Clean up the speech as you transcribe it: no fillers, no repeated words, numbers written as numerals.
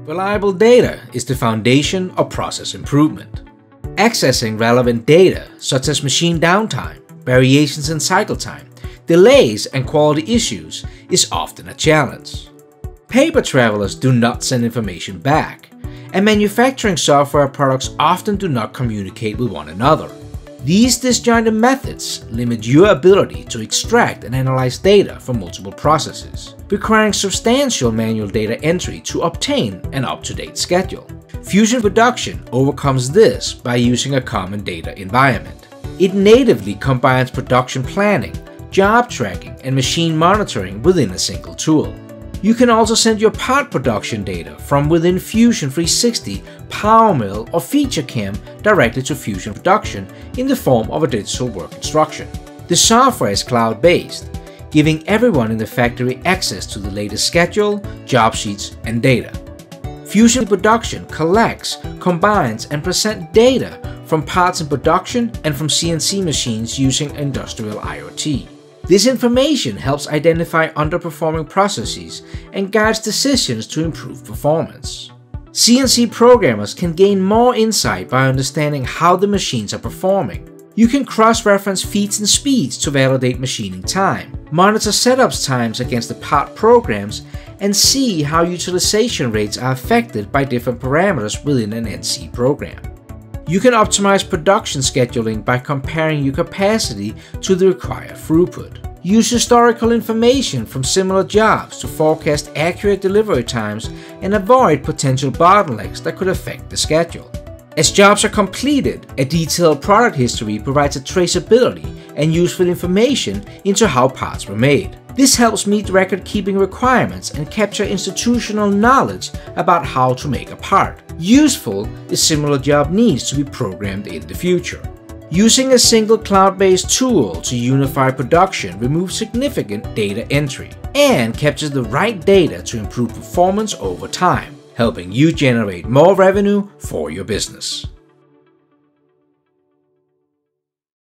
Reliable data is the foundation of process improvement. Accessing relevant data, such as machine downtime, variations in cycle time, delays, and quality issues, is often a challenge. Paper travelers do not send information back, and manufacturing software products often do not communicate with one another. These disjointed methods limit your ability to extract and analyze data from multiple processes, requiring substantial manual data entry to obtain an up-to-date schedule. Fusion Production overcomes this by using a common data environment. It natively combines production planning, job tracking, and machine monitoring within a single tool. You can also send your part production data from within Fusion 360, PowerMill, or FeatureCAM directly to Fusion Production in the form of a digital work instruction. The software is cloud-based, giving everyone in the factory access to the latest schedule, job sheets, and data. Fusion Production collects, combines, and presents data from parts in production and from CNC machines using industrial IoT. This information helps identify underperforming processes and guides decisions to improve performance. CNC programmers can gain more insight by understanding how the machines are performing. You can cross-reference feeds and speeds to validate machining time, monitor setup times against the part programs, and see how utilization rates are affected by different parameters within an NC program. You can optimize production scheduling by comparing your capacity to the required throughput. Use historical information from similar jobs to forecast accurate delivery times and avoid potential bottlenecks that could affect the schedule. As jobs are completed, a detailed product history provides a traceability and useful information into how parts were made. This helps meet record-keeping requirements and capture institutional knowledge about how to make a part. Useful if similar job needs to be programmed in the future. Using a single cloud-based tool to unify production removes significant data entry and captures the right data to improve performance over time, helping you generate more revenue for your business.